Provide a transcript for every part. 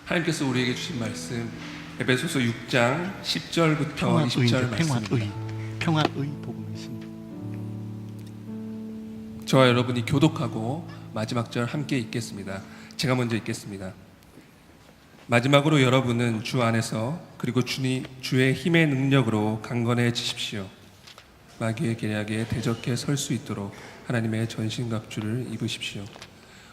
하나님께서 우리에게 주신 말씀 에베소서 6장 10절부터 20절 말씀입니다. 평화의 복음의 신. 저와 여러분이 교독하고 마지막 절 함께 읽겠습니다. 제가 먼저 읽겠습니다. 마지막으로 여러분은 주 안에서 그리고 주의 힘의 능력으로 강건해지십시오. 마귀의 계략에 대적해 설 수 있도록 하나님의 전신갑주를 입으십시오.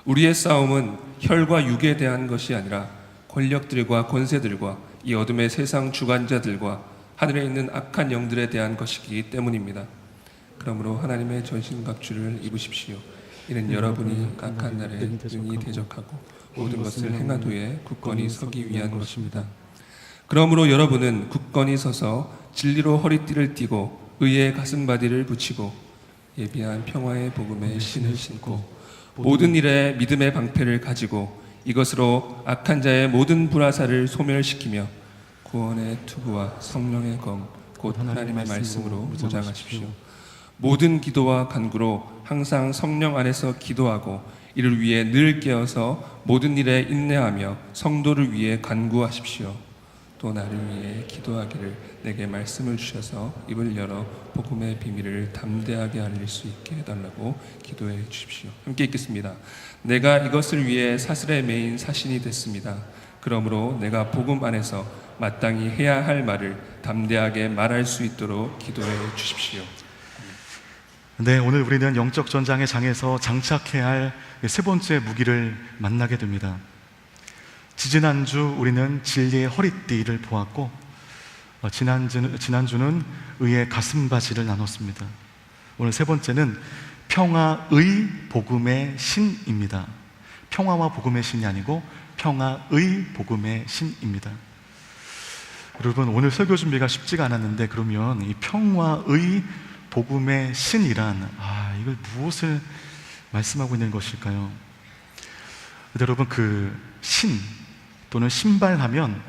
우리의 싸움은 혈과 육에 대한 것이 아니라 권력들과 권세들과 이 어둠의 세상 주관자들과 하늘에 있는 악한 영들에 대한 것이기 때문입니다. 그러므로 하나님의 전신갑주를 입으십시오. 이는 여러분이 악한 날에 능히 대적하고 모든 것을 행한 후에 굳건히 서기 위한 것입니다. 그러므로 여러분은 굳건히 서서 진리로 허리띠를 띠고 의의 가슴바디를 붙이고 예비한 평화의 복음의 신을 신고 모든 일에 믿음의 방패를 가지고 이것으로 악한 자의 모든 불화살을 소멸시키며 구원의 투구와 성령의 검 곧 하나님의 말씀으로 무장하십시오. 모든 기도와 간구로 항상 성령 안에서 기도하고 이를 위해 늘 깨어서 모든 일에 인내하며 성도를 위해 간구하십시오. 또 나를 위해 기도하기를 내게 말씀을 주셔서 입을 열어 복음의 비밀을 담대하게 알릴 수 있게 해달라고 기도해 주십시오. 함께 읽겠습니다. 내가 이것을 위해 사슬에 매인 사신이 됐습니다. 그러므로 내가 복음 안에서 마땅히 해야 할 말을 담대하게 말할 수 있도록 기도해 주십시오. 네, 오늘 우리는 영적 전장의 장에서 장착해야 할 세 번째 무기를 만나게 됩니다. 지지난주 우리는 진리의 허리띠를 보았고 지난주는 의의 가슴바지를 나눴습니다. 오늘 세 번째는 평화의 복음의 신입니다. 평화와 복음의 신이 아니고 평화의 복음의 신입니다. 여러분, 오늘 설교 준비가 쉽지가 않았는데 그러면 이 평화의 복음의 신이란 이걸 무엇을 말씀하고 있는 것일까요? 여러분, 그 신 또는 신발하면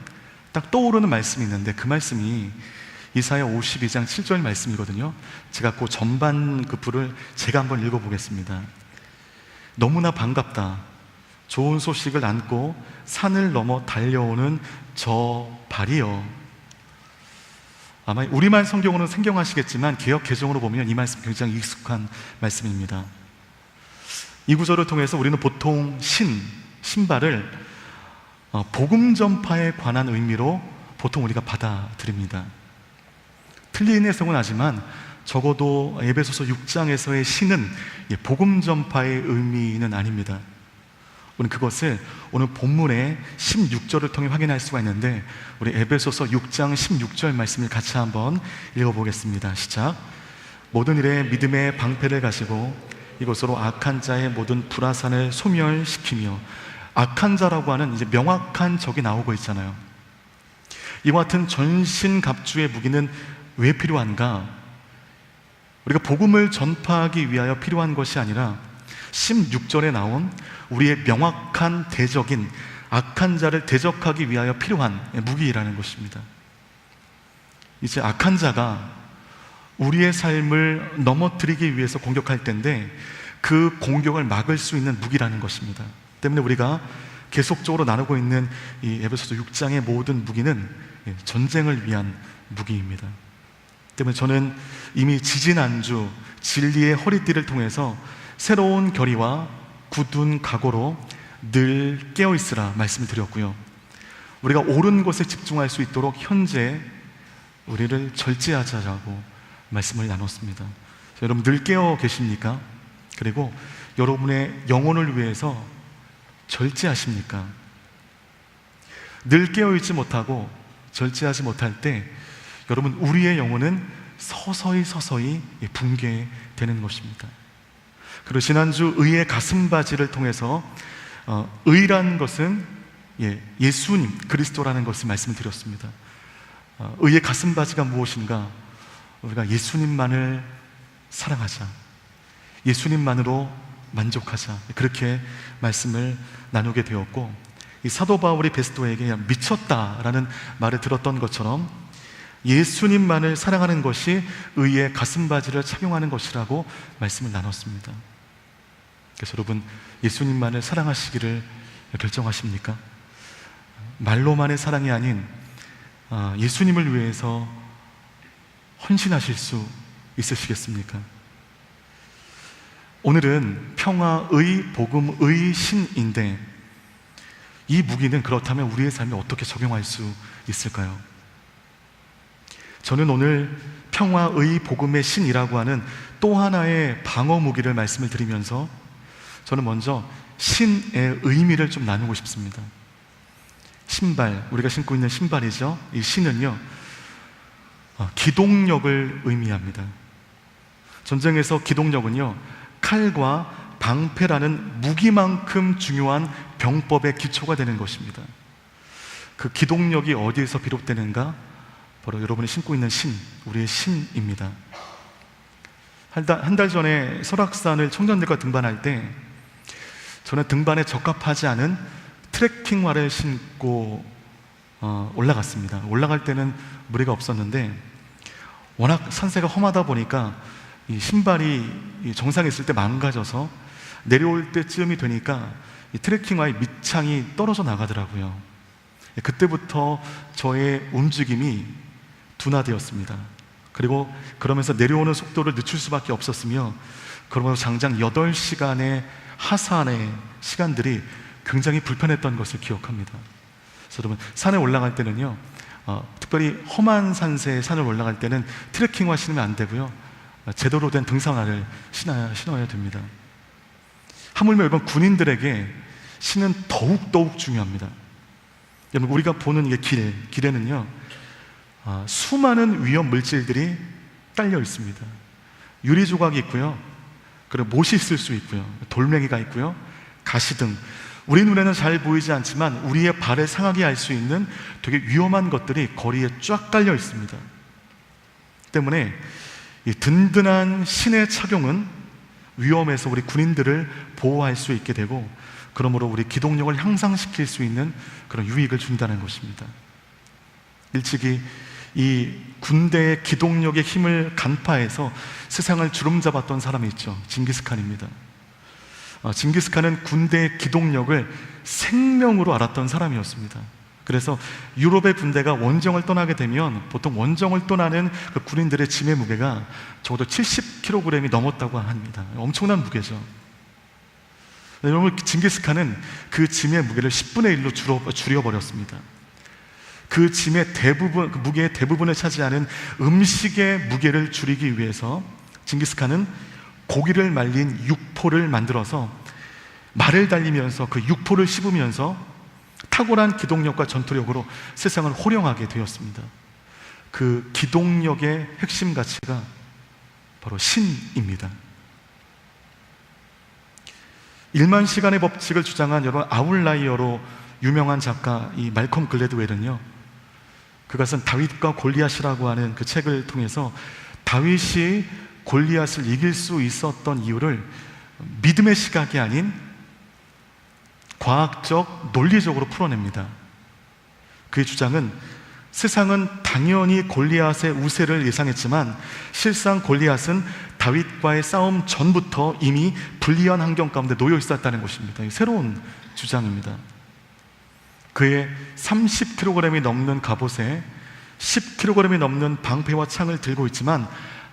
딱 떠오르는 말씀이 있는데 그 말씀이 이사야 52장 7절 말씀이거든요. 제가 그 전반 그 부를 제가 한번 읽어보겠습니다. 너무나 반갑다. 좋은 소식을 안고 산을 넘어 달려오는 저 발이여. 아마 우리말 성경으로는 생경하시겠지만 개역 개정으로 보면 이 말씀 굉장히 익숙한 말씀입니다. 이 구절을 통해서 우리는 보통 신발을 복음 전파에 관한 의미로 보통 우리가 받아들입니다. 틀린 해석은 하지만 적어도 에베소서 6장에서의 신은 복음 전파의 의미는 아닙니다. 우리는 그것을 오늘 본문의 16절을 통해 확인할 수가 있는데 우리 에베소서 6장 16절 말씀을 같이 한번 읽어보겠습니다. 시작. 모든 일에 믿음의 방패를 가지고 이것으로 악한 자의 모든 불화산을 소멸시키며, 악한 자라고 하는 이제 명확한 적이 나오고 있잖아요. 이와 같은 전신갑주의 무기는 왜 필요한가? 우리가 복음을 전파하기 위하여 필요한 것이 아니라 16절에 나온 우리의 명확한 대적인 악한 자를 대적하기 위하여 필요한 무기라는 것입니다. 이제 악한 자가 우리의 삶을 넘어뜨리기 위해서 공격할 때인데 그 공격을 막을 수 있는 무기라는 것입니다. 때문에 우리가 계속적으로 나누고 있는 이 에베소서 6장의 모든 무기는 전쟁을 위한 무기입니다. 때문에 저는 이미 지지난주 진리의 허리띠를 통해서 새로운 결의와 굳은 각오로 늘 깨어있으라 말씀을 드렸고요. 우리가 옳은 것에 집중할 수 있도록 현재 우리를 절제하자고 말씀을 나눴습니다. 여러분 늘 깨어 계십니까? 그리고 여러분의 영혼을 위해서 절제하십니까? 늘 깨어있지 못하고 절제하지 못할 때 여러분 우리의 영혼은 서서히 붕괴되는 것입니다. 그리고 지난주 의의 가슴바지를 통해서 의라는 것은 예수님 그리스도라는 것을 말씀드렸습니다. 의의 가슴바지가 무엇인가? 우리가 예수님만을 사랑하자, 예수님만으로 만족하자, 그렇게 말씀을 나누게 되었고, 이 사도 바울이 베스도에게 미쳤다라는 말을 들었던 것처럼 예수님만을 사랑하는 것이 의의 가슴바지를 착용하는 것이라고 말씀을 나눴습니다. 그래서 여러분 예수님만을 사랑하시기를 결정하십니까? 말로만의 사랑이 아닌 예수님을 위해서 헌신하실 수 있으시겠습니까? 오늘은 평화의 복음의 신인데 이 무기는 그렇다면 우리의 삶에 어떻게 적용할 수 있을까요? 저는 오늘 평화의 복음의 신이라고 하는 또 하나의 방어 무기를 말씀을 드리면서 저는 먼저 신의 의미를 좀 나누고 싶습니다. 신발, 우리가 신고 있는 신발이죠. 이 신은요, 기동력을 의미합니다. 전쟁에서 기동력은요, 칼과 방패라는 무기만큼 중요한 병법의 기초가 되는 것입니다. 그 기동력이 어디에서 비롯되는가? 바로 여러분이 신고 있는 신, 우리의 신입니다. 한 달 전에 설악산을 청년들과 등반할 때 저는 등반에 적합하지 않은 트레킹화를 신고 올라갔습니다. 올라갈 때는 무리가 없었는데 워낙 산세가 험하다 보니까 이 신발이 정상에 있을 때 망가져서 내려올 때쯤이 되니까 이 트레킹화의 밑창이 떨어져 나가더라고요. 그때부터 저의 움직임이 둔화되었습니다. 그리고 그러면서 내려오는 속도를 늦출 수밖에 없었으며 그러면서 장장 8시간의 하산의 시간들이 굉장히 불편했던 것을 기억합니다. 그래서 여러분, 산에 올라갈 때는요, 특별히 험한 산세의 산을 올라갈 때는 트레킹화 신으면 안 되고요, 제대로 된 등산화를 신어야 됩니다. 하물며 이번 군인들에게 신은 더욱 중요합니다. 여러분, 우리가 보는 이게 길에는요, 수많은 위험 물질들이 딸려 있습니다. 유리 조각이 있고요, 그리고 못이 있을 수 있고요, 돌멩이가 있고요, 가시 등 우리 눈에는 잘 보이지 않지만 우리의 발을 상하게 할 수 있는 되게 위험한 것들이 거리에 쫙 깔려 있습니다. 때문에 이 든든한 신의 착용은 위험에서 우리 군인들을 보호할 수 있게 되고, 그러므로 우리 기동력을 향상시킬 수 있는 그런 유익을 준다는 것입니다. 일찍이 이 군대의 기동력의 힘을 간파해서 세상을 주름잡았던 사람이 있죠. 징기스칸입니다. 징기스칸은 군대의 기동력을 생명으로 알았던 사람이었습니다. 그래서 유럽의 군대가 원정을 떠나게 되면 보통 원정을 떠나는 그 군인들의 짐의 무게가 적어도 70kg이 넘었다고 합니다. 엄청난 무게죠. 여러분, 징기스칸은 그 짐의 무게를 10분의 1로 줄여버렸습니다. 그 짐의 대부분, 그 무게의 대부분을 차지하는 음식의 무게를 줄이기 위해서 징기스칸은 고기를 말린 육포를 만들어서 말을 달리면서 그 육포를 씹으면서 탁월한 기동력과 전투력으로 세상을 호령하게 되었습니다. 그 기동력의 핵심 가치가 바로 신입니다. 1만 시간의 법칙을 주장한 여러분 아웃라이어로 유명한 작가 이 말컴 글래드웰은요, 그것은 다윗과 골리앗이라고 하는 그 책을 통해서 다윗이 골리앗을 이길 수 있었던 이유를 믿음의 시각이 아닌 과학적, 논리적으로 풀어냅니다. 그의 주장은 세상은 당연히 골리앗의 우세를 예상했지만 실상 골리앗은 다윗과의 싸움 전부터 이미 불리한 환경 가운데 놓여 있었다는 것입니다. 새로운 주장입니다. 그의 30kg이 넘는 갑옷에 10kg이 넘는 방패와 창을 들고 있지만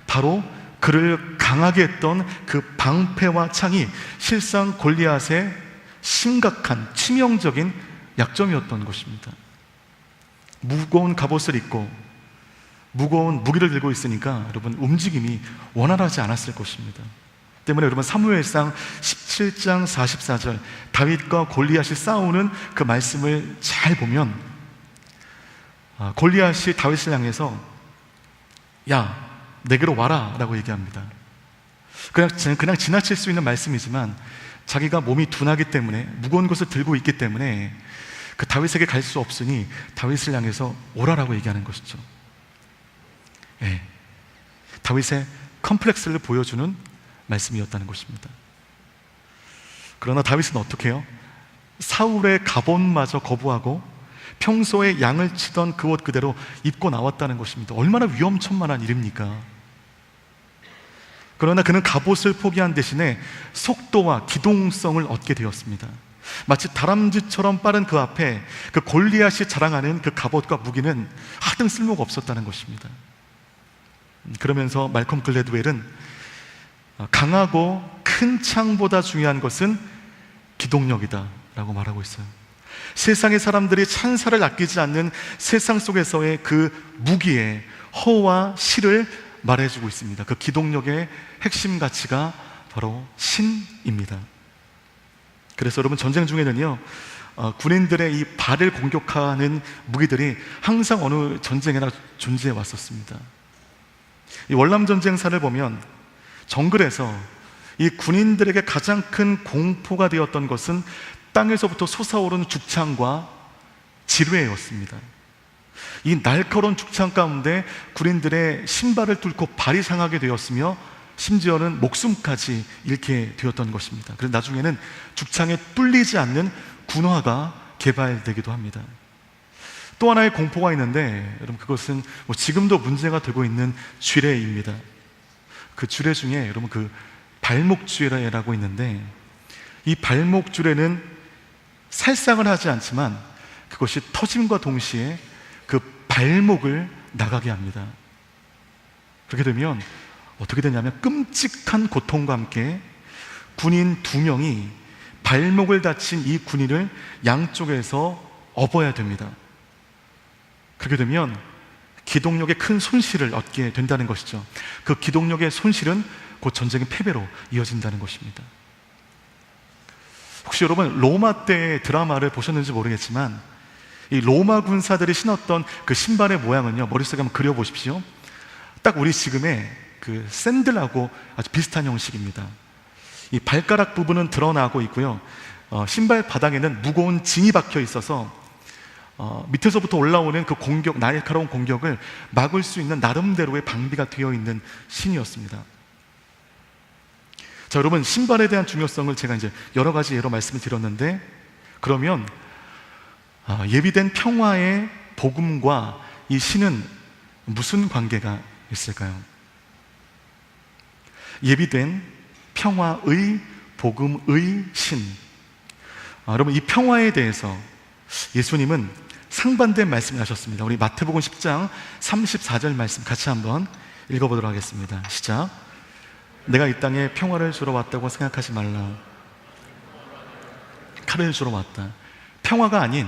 바로 그를 강하게 했던 그 방패와 창이 실상 골리앗의 심각한 치명적인 약점이었던 것입니다. 무거운 갑옷을 입고 무거운 무기를 들고 있으니까 여러분 움직임이 원활하지 않았을 것입니다. 때문에 여러분 사무엘상 17장 44절 다윗과 골리앗이 싸우는 그 말씀을 잘 보면 골리앗이 다윗을 향해서 야 내게로 와라 라고 얘기합니다. 그냥 지나칠 수 있는 말씀이지만 자기가 몸이 둔하기 때문에 무거운 것을 들고 있기 때문에 그 다윗에게 갈 수 없으니 다윗을 향해서 오라라고 얘기하는 것이죠. 예, 다윗의 컴플렉스를 보여주는 말씀이었다는 것입니다. 그러나 다윗은 어떻게 해요? 사울의 갑옷마저 거부하고 평소에 양을 치던 그 옷 그대로 입고 나왔다는 것입니다. 얼마나 위험천만한 일입니까? 그러나 그는 갑옷을 포기한 대신에 속도와 기동성을 얻게 되었습니다. 마치 다람쥐처럼 빠른 그 앞에 그 골리앗이 자랑하는 그 갑옷과 무기는 하등 쓸모가 없었다는 것입니다. 그러면서 말콤 글래드웰은 강하고 큰 창보다 중요한 것은 기동력이다 라고 말하고 있어요. 세상의 사람들이 찬사를 아끼지 않는 세상 속에서의 그 무기의 허와 실을 말해주고 있습니다. 그 기동력의 핵심 가치가 바로 신입니다. 그래서 여러분, 전쟁 중에는요, 군인들의 이 발을 공격하는 무기들이 항상 어느 전쟁에나 존재해 왔었습니다. 이 월남전쟁사를 보면 정글에서 이 군인들에게 가장 큰 공포가 되었던 것은 땅에서부터 솟아오르는 죽창과 지뢰였습니다. 이 날카로운 죽창 가운데 군인들의 신발을 뚫고 발이 상하게 되었으며 심지어는 목숨까지 잃게 되었던 것입니다. 그래서 나중에는 죽창에 뚫리지 않는 군화가 개발되기도 합니다. 또 하나의 공포가 있는데, 여러분, 그것은 지금도 문제가 되고 있는 쥐레입니다. 그 쥐레 중에 여러분 그 발목 쥐레라고 있는데, 이 발목 쥐레는 살상을 하지 않지만 그것이 터짐과 동시에 그 발목을 나가게 합니다. 그렇게 되면 어떻게 되냐면 끔찍한 고통과 함께 군인 2명이 발목을 다친 이 군인을 양쪽에서 업어야 됩니다. 그렇게 되면 기동력의 큰 손실을 얻게 된다는 것이죠. 그 기동력의 손실은 곧 전쟁의 패배로 이어진다는 것입니다. 혹시 여러분 로마 때의 드라마를 보셨는지 모르겠지만, 이 로마 군사들이 신었던 그 신발의 모양은요, 머릿속에 한번 그려보십시오. 딱 우리 지금의 그 샌들하고 아주 비슷한 형식입니다. 이 발가락 부분은 드러나고 있고요, 신발 바닥에는 무거운 징이 박혀 있어서 밑에서부터 올라오는 그 공격, 날카로운 공격을 막을 수 있는 나름대로의 방비가 되어 있는 신이었습니다. 자, 여러분, 신발에 대한 중요성을 제가 이제 여러 가지 예로 말씀을 드렸는데, 그러면 예비된 평화의 복음과 이 신은 무슨 관계가 있을까요? 예비된 평화의 복음의 신. 여러분, 이 평화에 대해서 예수님은 상반된 말씀을 하셨습니다. 우리 마태복음 10장 34절 말씀 같이 한번 읽어보도록 하겠습니다. 시작. 내가 이 땅에 평화를 주러 왔다고 생각하지 말라. 칼을 주러 왔다. 평화가 아닌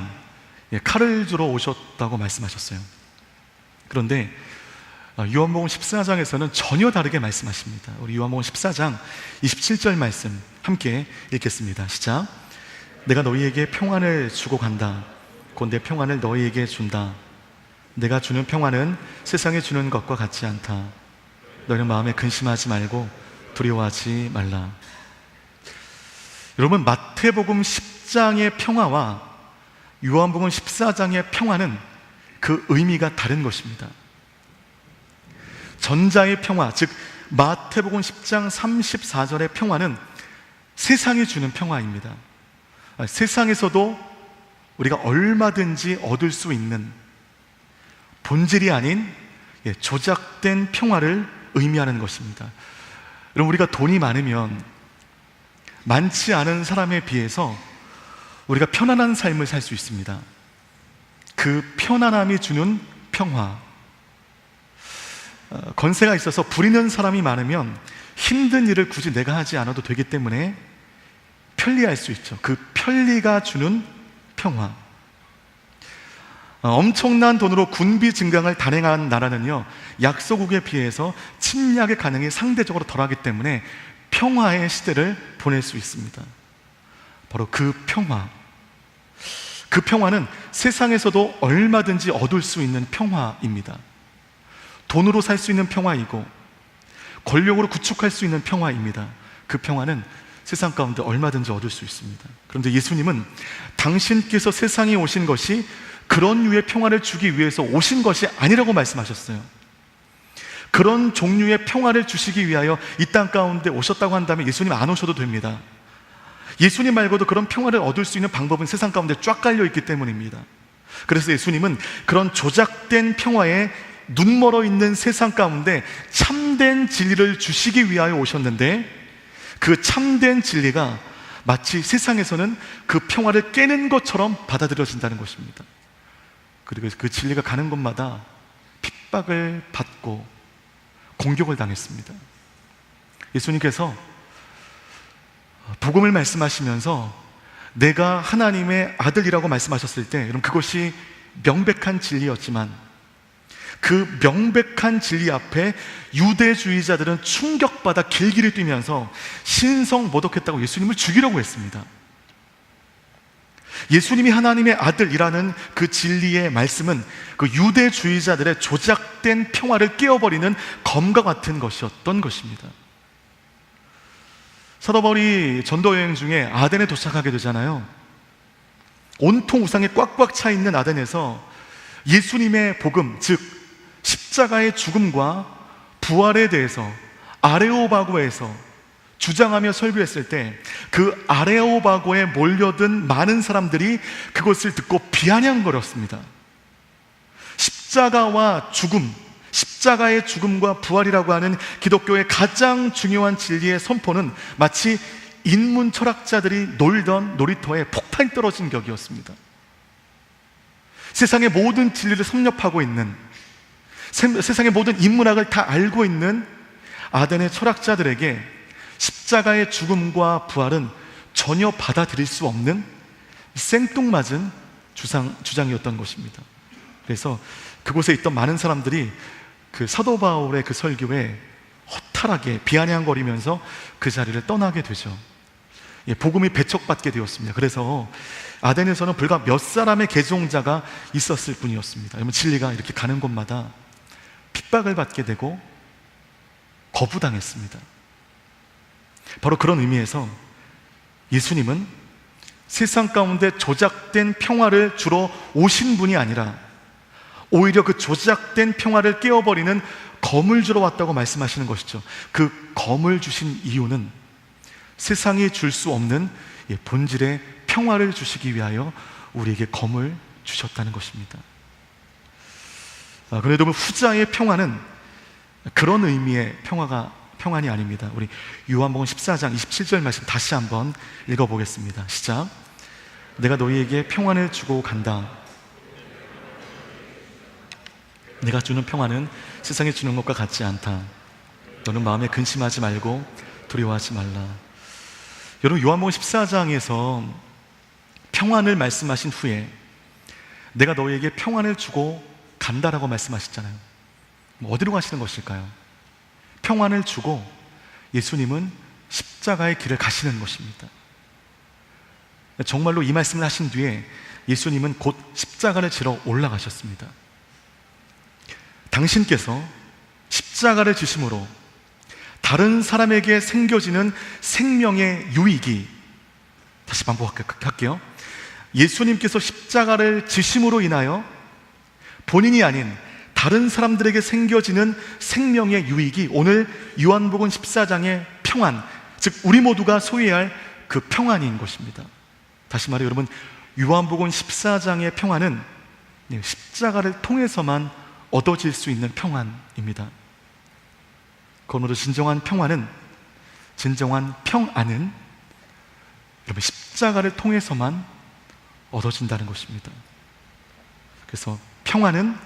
칼을 주러 오셨다고 말씀하셨어요. 그런데 요한복음 14장에서는 전혀 다르게 말씀하십니다. 우리 요한복음 14장 27절 말씀 함께 읽겠습니다. 시작. 내가 너희에게 평안을 주고 간다. 곧 내 평안을 너희에게 준다. 내가 주는 평안은 세상에 주는 것과 같지 않다. 너희는 마음에 근심하지 말고 두려워하지 말라. 여러분, 마태복음 10장의 평화와 요한복음 14장의 평화는 그 의미가 다른 것입니다. 전자의 평화, 즉 마태복음 10장 34절의 평화는 세상이 주는 평화입니다. 세상에서도 우리가 얼마든지 얻을 수 있는 본질이 아닌 조작된 평화를 의미하는 것입니다. 여러분, 우리가 돈이 많으면 많지 않은 사람에 비해서 우리가 편안한 삶을 살 수 있습니다. 그 편안함이 주는 평화. 권세가 있어서 부리는 사람이 많으면 힘든 일을 굳이 내가 하지 않아도 되기 때문에 편리할 수 있죠. 그 편리가 주는 평화. 엄청난 돈으로 군비 증강을 단행한 나라는요, 약소국에 비해서 침략의 가능이 상대적으로 덜하기 때문에 평화의 시대를 보낼 수 있습니다. 바로 그 평화. 그 평화는 세상에서도 얼마든지 얻을 수 있는 평화입니다. 돈으로 살 수 있는 평화이고 권력으로 구축할 수 있는 평화입니다. 그 평화는 세상 가운데 얼마든지 얻을 수 있습니다. 그런데 예수님은 당신께서 세상에 오신 것이 그런 류의 평화를 주기 위해서 오신 것이 아니라고 말씀하셨어요. 그런 종류의 평화를 주시기 위하여 이 땅 가운데 오셨다고 한다면 예수님 안 오셔도 됩니다. 예수님 말고도 그런 평화를 얻을 수 있는 방법은 세상 가운데 쫙 깔려 있기 때문입니다. 그래서 예수님은 그런 조작된 평화에 눈멀어 있는 세상 가운데 참된 진리를 주시기 위하여 오셨는데, 그 참된 진리가 마치 세상에서는 그 평화를 깨는 것처럼 받아들여진다는 것입니다. 그리고 그 진리가 가는 곳마다 핍박을 받고 공격을 당했습니다. 예수님께서 복음을 말씀하시면서 내가 하나님의 아들이라고 말씀하셨을 때, 여러분, 그것이 명백한 진리였지만 그 명백한 진리 앞에 유대주의자들은 충격받아 길길이 뛰면서 신성모독했다고 예수님을 죽이려고 했습니다. 예수님이 하나님의 아들이라는 그 진리의 말씀은 그 유대주의자들의 조작된 평화를 깨어버리는 검과 같은 것이었던 것입니다. 사도 바울이 전도 여행 중에 아덴에 도착하게 되잖아요. 온통 우상에 꽉꽉 차 있는 아덴에서 예수님의 복음, 즉 십자가의 죽음과 부활에 대해서 아레오바고에서 주장하며 설교했을 때 그 아레오바고에 몰려든 많은 사람들이 그것을 듣고 비아냥거렸습니다. 십자가와 죽음, 십자가의 죽음과 부활이라고 하는 기독교의 가장 중요한 진리의 선포는 마치 인문 철학자들이 놀던 놀이터에 폭탄이 떨어진 격이었습니다. 세상의 모든 진리를 섭렵하고 있는, 세상의 모든 인문학을 다 알고 있는 아덴의 철학자들에게 십자가의 죽음과 부활은 전혀 받아들일 수 없는 생뚱맞은 주장이었던 것입니다. 그래서 그곳에 있던 많은 사람들이 그 사도 바울의 그 설교에 허탈하게 비아냥거리면서 그 자리를 떠나게 되죠. 복음이 배척받게 되었습니다. 그래서 아덴에서는 불과 몇 사람의 개종자가 있었을 뿐이었습니다. 여러분, 진리가 이렇게 가는 곳마다 핍박을 받게 되고 거부당했습니다. 바로 그런 의미에서 예수님은 세상 가운데 조작된 평화를 주러 오신 분이 아니라 오히려 그 조작된 평화를 깨어버리는 검을 주러 왔다고 말씀하시는 것이죠. 그 검을 주신 이유는 세상이 줄 수 없는 본질의 평화를 주시기 위하여 우리에게 검을 주셨다는 것입니다. 그런데 여러분, 후자의 평화는 그런 의미의 평안이 아닙니다. 우리 요한복음 14장 27절 말씀 다시 한번 읽어보겠습니다. 시작. 내가 너희에게 평안을 주고 간다. 내가 주는 평안은 세상이 주는 것과 같지 않다. 너는 마음에 근심하지 말고 두려워하지 말라. 여러분, 요한복음 14장에서 평안을 말씀하신 후에 내가 너희에게 평안을 주고 간다라고 말씀하셨잖아요. 어디로 가시는 것일까요? 평안을 주고 예수님은 십자가의 길을 가시는 것입니다. 정말로 이 말씀을 하신 뒤에 예수님은 곧 십자가를 지러 올라가셨습니다. 당신께서 십자가를 지심으로 다른 사람에게 생겨지는 생명의 유익이, 다시 반복할게요. 예수님께서 십자가를 지심으로 인하여 본인이 아닌 다른 사람들에게 생겨지는 생명의 유익이 오늘 요한복음 14장의 평안, 즉 우리 모두가 소유해야 할 그 평안인 것입니다. 다시 말해 여러분, 요한복음 14장의 평안은 십자가를 통해서만 얻어질 수 있는 평안입니다. 그러므로 진정한 평안은, 진정한 평안은 여러분 십자가를 통해서만 얻어진다는 것입니다. 그래서 평안은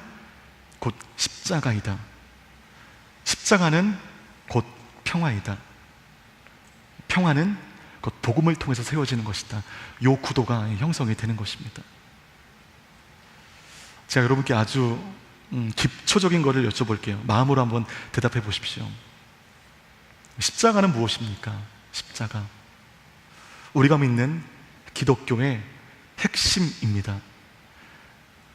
곧 십자가이다. 십자가는 곧 평화이다. 평화는 곧 복음을 통해서 세워지는 것이다. 이 구도가 형성이 되는 것입니다. 제가 여러분께 아주 기초적인 것을 여쭤볼게요. 마음으로 한번 대답해 보십시오. 십자가는 무엇입니까? 십자가, 우리가 믿는 기독교의 핵심입니다.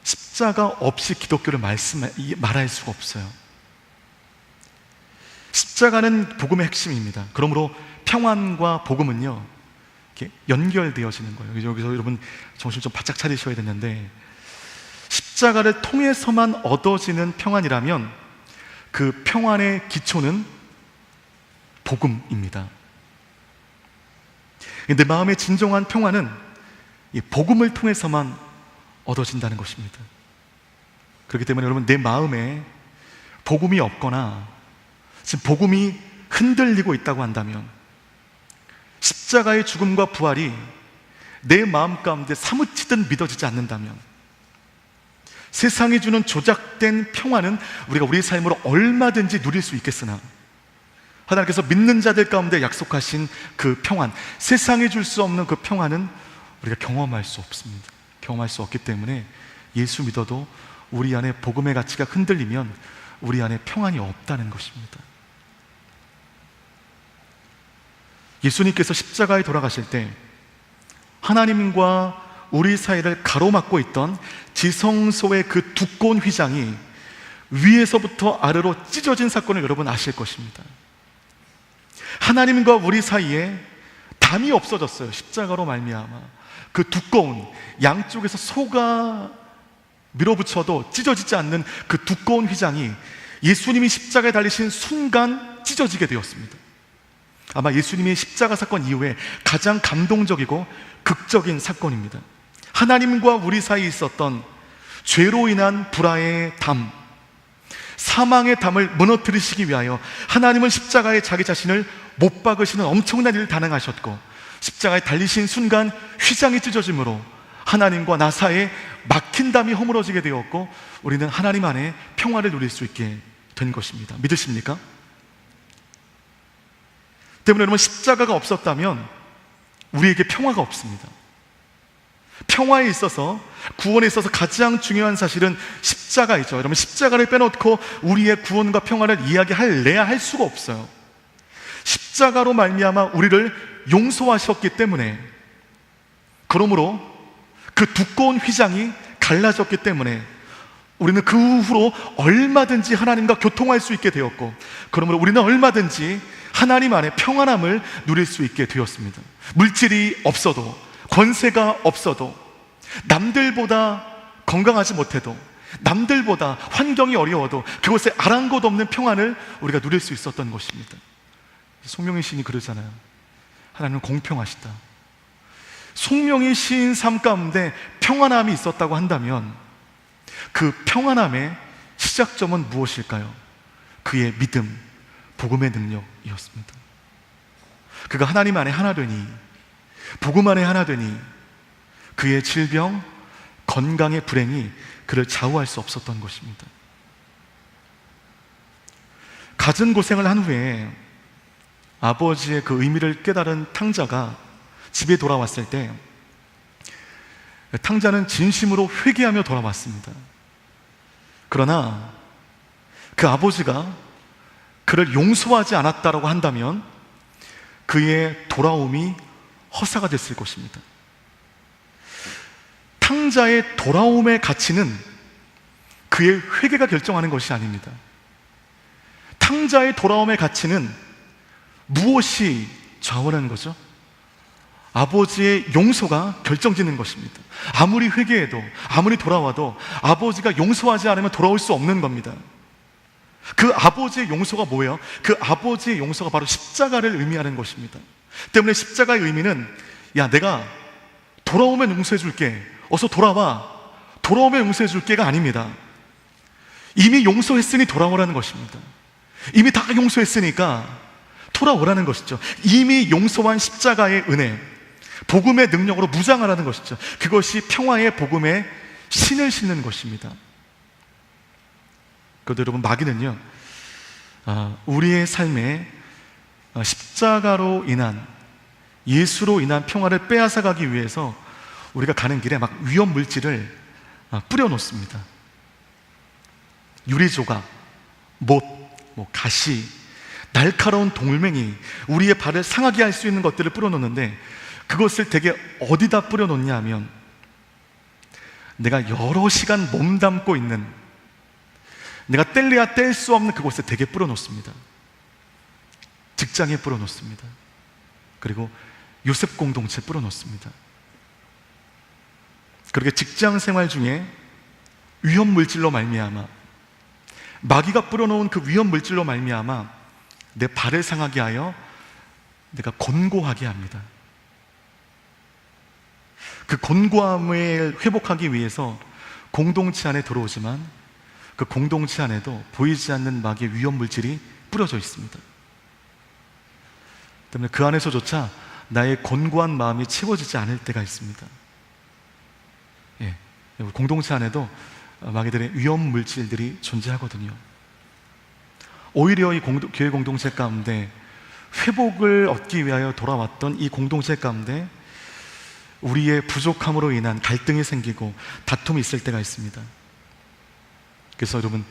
십자가 없이 기독교를 말할 수가 없어요. 십자가는 복음의 핵심입니다. 그러므로 평안과 복음은요, 이렇게 연결되어지는 거예요. 여기서 여러분 정신 좀 바짝 차리셔야 되는데, 십자가를 통해서만 얻어지는 평안이라면 그 평안의 기초는 복음입니다. 내 마음의 진정한 평안은 이 복음을 통해서만 얻어진다는 것입니다. 그렇기 때문에 여러분, 내 마음에 복음이 없거나 지금 복음이 흔들리고 있다고 한다면 십자가의 죽음과 부활이 내 마음 가운데 사무치듯 믿어지지 않는다면, 세상이 주는 조작된 평화는 우리가 우리의 삶으로 얼마든지 누릴 수 있겠으나, 하나님께서 믿는 자들 가운데 약속하신 그 평안, 세상이 줄 수 없는 그 평안은 우리가 경험할 수 없습니다. 경험할 수 없기 때문에 예수 믿어도 우리 안에 복음의 가치가 흔들리면 우리 안에 평안이 없다는 것입니다. 예수님께서 십자가에 돌아가실 때 하나님과 우리 사이를 가로막고 있던 지성소의 그 두꺼운 휘장이 위에서부터 아래로 찢어진 사건을 여러분 아실 것입니다. 하나님과 우리 사이에 담이 없어졌어요. 십자가로 말미암아 그 두꺼운, 양쪽에서 소가 밀어붙여도 찢어지지 않는 그 두꺼운 휘장이 예수님이 십자가에 달리신 순간 찢어지게 되었습니다. 아마 예수님의 십자가 사건 이후에 가장 감동적이고 극적인 사건입니다. 하나님과 우리 사이에 있었던 죄로 인한 불화의 담, 사망의 담을 무너뜨리시기 위하여 하나님은 십자가에 자기 자신을 못 박으시는 엄청난 일을 단행하셨고, 십자가에 달리신 순간 휘장이 찢어짐으로 하나님과 나 사이에 막힌 담이 허물어지게 되었고, 우리는 하나님 안에 평화를 누릴 수 있게 된 것입니다. 믿으십니까? 때문에 여러분, 십자가가 없었다면 우리에게 평화가 없습니다. 평화에 있어서, 구원에 있어서 가장 중요한 사실은 십자가이죠. 여러분, 십자가를 빼놓고 우리의 구원과 평화를 이야기할래야 할 수가 없어요. 십자가로 말미암아 우리를 용서하셨기 때문에, 그러므로 그 두꺼운 휘장이 갈라졌기 때문에 우리는 그 후로 얼마든지 하나님과 교통할 수 있게 되었고, 그러므로 우리는 얼마든지 하나님 안에 평안함을 누릴 수 있게 되었습니다. 물질이 없어도, 권세가 없어도, 남들보다 건강하지 못해도, 남들보다 환경이 어려워도 그곳에 아랑곳 없는 평안을 우리가 누릴 수 있었던 것입니다. 송명희 시인이 그러잖아요. 하나님은 공평하시다. 송명희 시인 삶 가운데 평안함이 있었다고 한다면 그 평안함의 시작점은 무엇일까요? 그의 믿음, 복음의 능력이었습니다. 그가 하나님 안에 하나 되니, 복음 안에 하나 되니 그의 질병, 건강의 불행이 그를 좌우할 수 없었던 것입니다. 갖은 고생을 한 후에 아버지의 그 의미를 깨달은 탕자가 집에 돌아왔을 때, 탕자는 진심으로 회개하며 돌아왔습니다. 그러나 그 아버지가 그를 용서하지 않았다고 한다면 그의 돌아옴이 허사가 됐을 것입니다. 탕자의 돌아옴의 가치는 그의 회개가 결정하는 것이 아닙니다. 탕자의 돌아옴의 가치는 무엇이 좌우하는 거죠? 아버지의 용서가 결정짓는 것입니다. 아무리 회개해도, 아무리 돌아와도 아버지가 용서하지 않으면 돌아올 수 없는 겁니다. 그 아버지의 용서가 뭐예요? 그 아버지의 용서가 바로 십자가를 의미하는 것입니다. 때문에 십자가의 의미는, 야, 내가 돌아오면 용서해 줄게, 어서 돌아와, 돌아오면 용서해 줄게가 아닙니다. 이미 용서했으니 돌아오라는 것입니다. 이미 다 용서했으니까 돌아오라는 것이죠. 이미 용서한 십자가의 은혜, 복음의 능력으로 무장하라는 것이죠. 그것이 평화의 복음의 신을 신는 것입니다. 그런데 여러분, 마귀는요, 우리의 삶에 십자가로 인한, 예수로 인한 평화를 빼앗아가기 위해서 우리가 가는 길에 막 위험 물질을 뿌려놓습니다. 유리조각, 못, 가시, 날카로운 돌멩이, 우리의 발을 상하게 할 수 있는 것들을 뿌려놓는데, 그것을 되게 어디다 뿌려놓냐 하면, 내가 여러 시간 몸담고 있는, 내가 뗄래야 뗄 수 없는 그곳에 되게 뿌려놓습니다. 직장에 뿌려놓습니다. 그리고 요셉 공동체에 뿌려놓습니다. 그렇게 직장 생활 중에 위험 물질로 말미암아, 마귀가 뿌려놓은 그 위험 물질로 말미암아 내 발을 상하게 하여 내가 곤고하게 합니다. 그 곤고함을 회복하기 위해서 공동체 안에 들어오지만 그 공동체 안에도 보이지 않는 마귀의 위험 물질이 뿌려져 있습니다. 때문에 그 안에서조차 나의 곤고한 마음이 채워지지 않을 때가 있습니다. 예, 공동체 안에도 마귀들의 위험 물질들이 존재하거든요. 오히려 이 교회 공동체 가운데 회복을 얻기 위하여 돌아왔던 이 공동체 가운데 우리의 부족함으로 인한 갈등이 생기고 다툼이 있을 때가 있습니다. 그래서 여러분,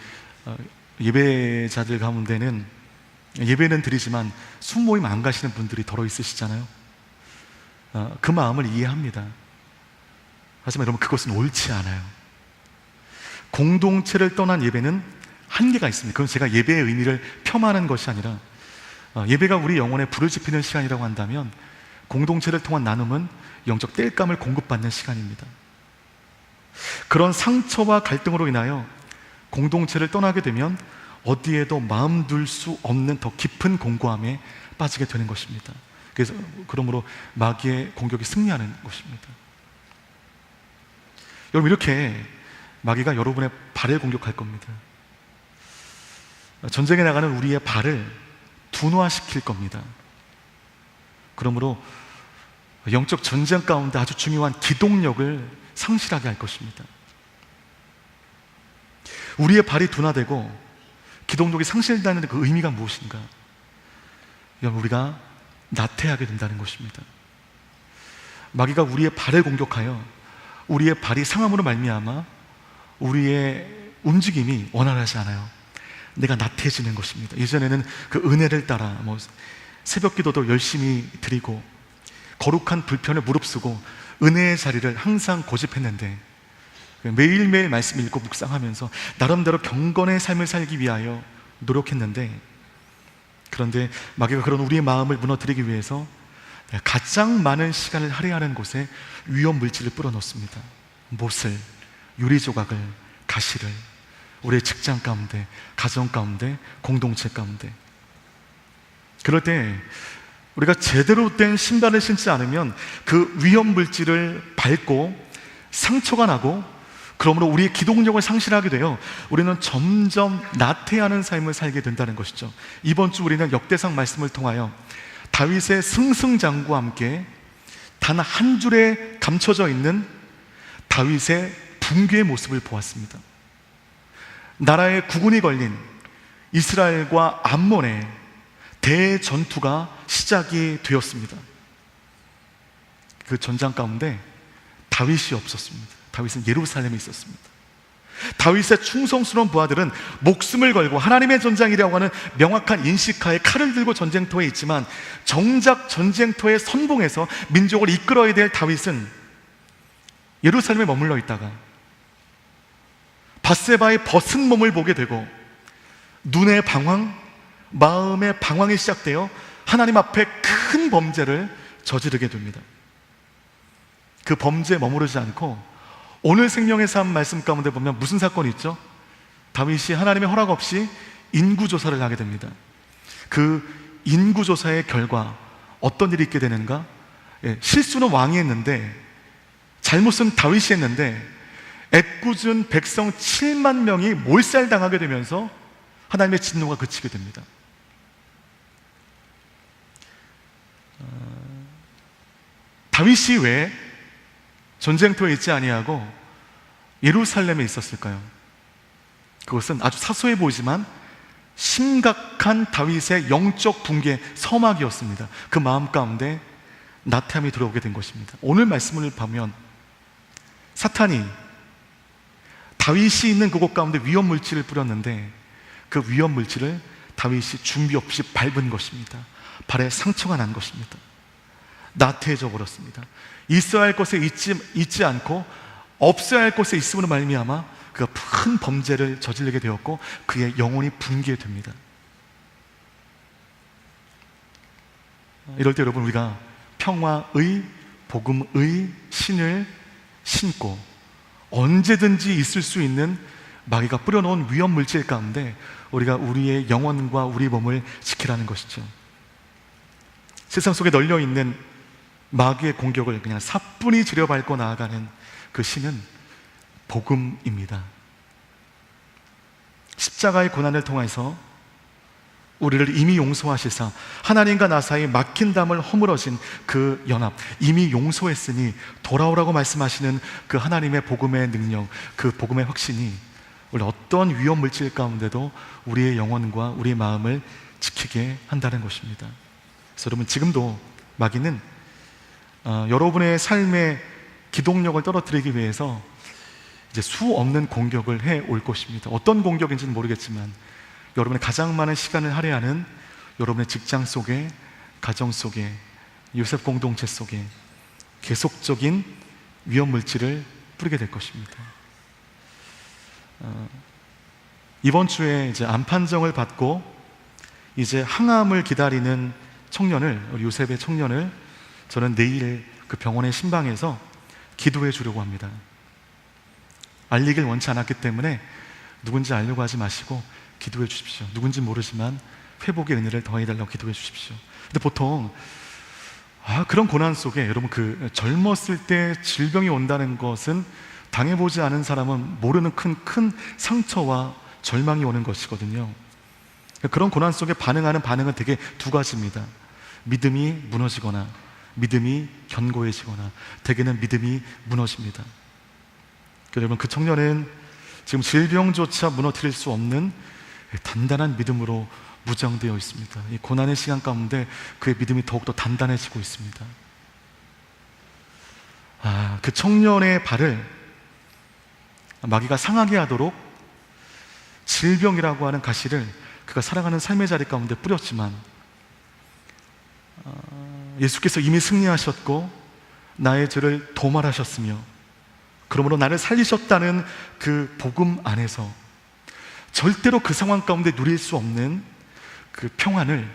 예배자들 가운데는 예배는 드리지만 순모임 안 가시는 분들이 더러 있으시잖아요. 그 마음을 이해합니다. 하지만 여러분, 그것은 옳지 않아요. 공동체를 떠난 예배는 한계가 있습니다. 그건 제가 예배의 의미를 폄하하는 것이 아니라, 예배가 우리 영혼에 불을 지피는 시간이라고 한다면 공동체를 통한 나눔은 영적 땔감을 공급받는 시간입니다. 그런 상처와 갈등으로 인하여 공동체를 떠나게 되면 어디에도 마음 둘 수 없는 더 깊은 공고함에 빠지게 되는 것입니다. 그래서 그러므로 마귀의 공격이 승리하는 것입니다. 여러분, 이렇게 마귀가 여러분의 발을 공격할 겁니다. 전쟁에 나가는 우리의 발을 둔화시킬 겁니다. 그러므로 영적 전쟁 가운데 아주 중요한 기동력을 상실하게 할 것입니다. 우리의 발이 둔화되고 기동력이 상실되는 그 의미가 무엇인가? 여러분, 우리가 나태하게 된다는 것입니다. 마귀가 우리의 발을 공격하여 우리의 발이 상함으로 말미암아 우리의 움직임이 원활하지 않아요. 내가 나태해지는 것입니다. 예전에는 그 은혜를 따라 새벽 기도도 열심히 드리고 거룩한 불편을 무릅쓰고 은혜의 자리를 항상 고집했는데, 매일매일 말씀 읽고 묵상하면서 나름대로 경건의 삶을 살기 위하여 노력했는데, 그런데 마귀가 그런 우리의 마음을 무너뜨리기 위해서 가장 많은 시간을 할애하는 곳에 위험 물질을 뿌려놓습니다. 못을, 유리조각을, 가시를 우리의 직장 가운데, 가정 가운데, 공동체 가운데. 그럴 때 우리가 제대로 된 신발을 신지 않으면 그 위험 물질을 밟고 상처가 나고, 그러므로 우리의 기동력을 상실하게 되어 우리는 점점 나태하는 삶을 살게 된다는 것이죠. 이번 주 우리는 역대상 말씀을 통하여 다윗의 승승장구와 함께 단 한 줄에 감춰져 있는 다윗의 붕괴의 모습을 보았습니다. 나라의 국운이 걸린 이스라엘과 암몬의 대전투가 시작이 되었습니다. 그 전장 가운데 다윗이 없었습니다. 다윗은 예루살렘에 있었습니다. 다윗의 충성스러운 부하들은 목숨을 걸고 하나님의 전장이라고 하는 명확한 인식하에 칼을 들고 전쟁터에 있지만, 정작 전쟁터에 선봉해서 민족을 이끌어야 될 다윗은 예루살렘에 머물러 있다가 밧세바의 벗은 몸을 보게 되고 눈의 방황, 마음의 방황이 시작되어 하나님 앞에 큰 범죄를 저지르게 됩니다. 그 범죄에 머무르지 않고 오늘 생명의 삶 말씀 가운데 보면 무슨 사건이 있죠? 다윗이 하나님의 허락 없이 인구조사를 하게 됩니다. 그 인구조사의 결과 어떤 일이 있게 되는가? 실수는 왕이 했는데, 잘못은 다윗이 했는데, 애꿎은 백성 7만 명이 몰살당하게 되면서 하나님의 진노가 그치게 됩니다. 다윗이 왜 전쟁터에 있지 아니하고 예루살렘에 있었을까요? 그것은 아주 사소해 보이지만 심각한 다윗의 영적 붕괴 서막이었습니다. 그 마음 가운데 나태함이 들어오게 된 것입니다. 오늘 말씀을 보면 사탄이 다윗이 있는 그곳 가운데 위험 물질을 뿌렸는데, 그 위험 물질을 다윗이 준비 없이 밟은 것입니다. 발에 상처가 난 것입니다. 나태해져 버렸습니다. 있어야 할 것에 있지 않고 없어야 할 것에 있음으로 말미암아 그가 큰 범죄를 저지르게 되었고 그의 영혼이 붕괴됩니다. 이럴 때 여러분, 우리가 평화의 복음의 신을 신고 언제든지 있을 수 있는 마귀가 뿌려놓은 위험 물질 가운데 우리가 우리의 영혼과 우리 몸을 지키라는 것이죠. 세상 속에 널려있는 마귀의 공격을 그냥 사뿐히 지려밟고 나아가는 그 신은 복음입니다. 십자가의 고난을 통해서 우리를 이미 용서하시사 하나님과 나 사이 막힌 담을 허물어진 그 연합, 이미 용서했으니 돌아오라고 말씀하시는 그 하나님의 복음의 능력, 그 복음의 확신이 우리 어떤 위험 물질 가운데도 우리의 영혼과 우리의 마음을 지키게 한다는 것입니다. 그래서 여러분, 지금도 마귀는 여러분의 삶의 기동력을 떨어뜨리기 위해서 이제 수 없는 공격을 해 올 것입니다. 어떤 공격인지는 모르겠지만 여러분의 가장 많은 시간을 할애하는 여러분의 직장 속에, 가정 속에, 요셉 공동체 속에 계속적인 위험 물질을 뿌리게 될 것입니다. 이번 주에 이제 암 판정을 받고 이제 항암을 기다리는 청년을, 우리 요셉의 청년을 저는 내일 그 병원의 신방에서 기도해 주려고 합니다. 알리길 원치 않았기 때문에 누군지 알려고 하지 마시고 기도해 주십시오. 누군지 모르지만 회복의 은혜를 더해달라고 기도해 주십시오. 근데 보통 그런 고난 속에 여러분, 그 젊었을 때 질병이 온다는 것은 당해보지 않은 사람은 모르는 큰 상처와 절망이 오는 것이거든요. 그런 고난 속에 반응하는 반응은 되게 두 가지입니다. 믿음이 무너지거나 믿음이 견고해지거나 대개는 믿음이 무너집니다. 여러분, 그 청년은 지금 질병조차 무너뜨릴 수 없는 단단한 믿음으로 무장되어 있습니다. 이 고난의 시간 가운데 그의 믿음이 더욱더 단단해지고 있습니다. 그 청년의 발을 마귀가 상하게 하도록 질병이라고 하는 가시를 그가 살아가는 삶의 자리 가운데 뿌렸지만 예수께서 이미 승리하셨고 나의 죄를 도말하셨으며 그러므로 나를 살리셨다는 그 복음 안에서 절대로 그 상황 가운데 누릴 수 없는 그 평안을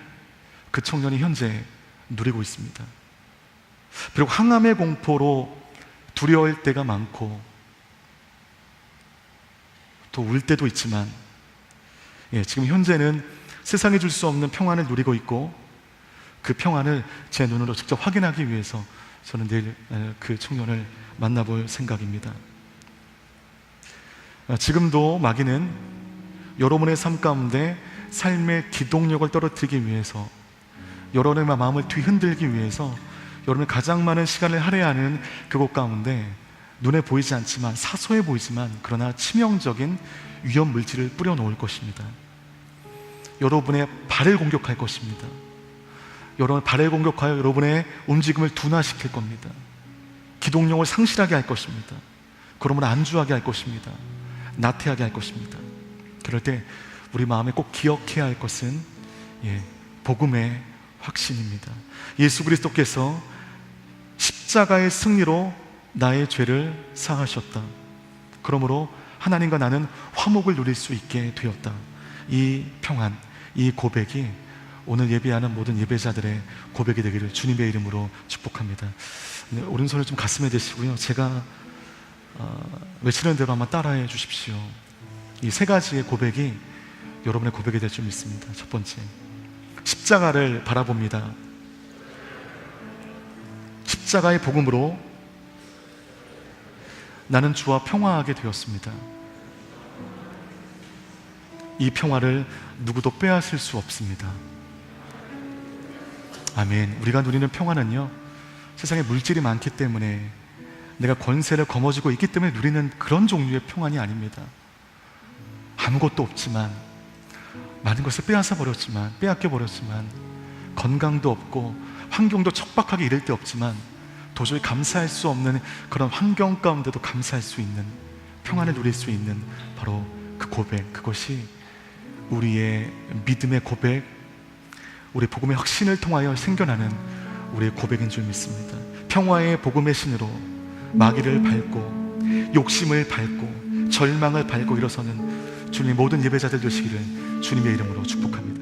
그 청년이 현재 누리고 있습니다. 비록 항암의 공포로 두려울 때가 많고 또 울 때도 있지만 지금 현재는 세상에 줄 수 없는 평안을 누리고 있고 그 평안을 제 눈으로 직접 확인하기 위해서 저는 내일 그 청년을 만나볼 생각입니다. 지금도 마귀는 여러분의 삶 가운데 삶의 기동력을 떨어뜨리기 위해서, 여러분의 마음을 뒤흔들기 위해서 여러분의 가장 많은 시간을 할애하는 그곳 가운데 눈에 보이지 않지만, 사소해 보이지만 그러나 치명적인 위험 물질을 뿌려놓을 것입니다. 여러분의 발을 공격할 것입니다. 여러분의 발을 공격하여 여러분의 움직임을 둔화시킬 겁니다. 기동력을 상실하게 할 것입니다. 그러므로 안주하게 할 것입니다. 나태하게 할 것입니다. 그럴 때 우리 마음에 꼭 기억해야 할 것은 복음의 확신입니다. 예수 그리스도께서 십자가의 승리로 나의 죄를 사하셨다. 그러므로 하나님과 나는 화목을 누릴 수 있게 되었다. 이 평안, 이 고백이 오늘 예배하는 모든 예배자들의 고백이 되기를 주님의 이름으로 축복합니다. 오른손을 좀 가슴에 대시고요, 제가 외치는 대로 한번 따라해 주십시오. 이 세 가지의 고백이 여러분의 고백이 될 줄 믿습니다. 첫 번째, 십자가를 바라봅니다. 십자가의 복음으로 나는 주와 평화하게 되었습니다. 이 평화를 누구도 빼앗을 수 없습니다. 아멘. 우리가 누리는 평화는요, 세상에 물질이 많기 때문에, 내가 권세를 거머쥐고 있기 때문에 누리는 그런 종류의 평안이 아닙니다. 아무것도 없지만, 많은 것을 빼앗아 버렸지만, 빼앗겨 버렸지만, 건강도 없고 환경도 척박하게 이를 데 없지만 도저히 감사할 수 없는 그런 환경 가운데도 감사할 수 있는 평안을 누릴 수 있는 바로 그 고백, 그것이 우리의 믿음의 고백, 우리 복음의 확신을 통하여 생겨나는 우리의 고백인 줄 믿습니다. 평화의 복음의 신으로 마귀를 밟고 욕심을 밟고 절망을 밟고 일어서는 주님의 모든 예배자들 되시기를 주님의 이름으로 축복합니다.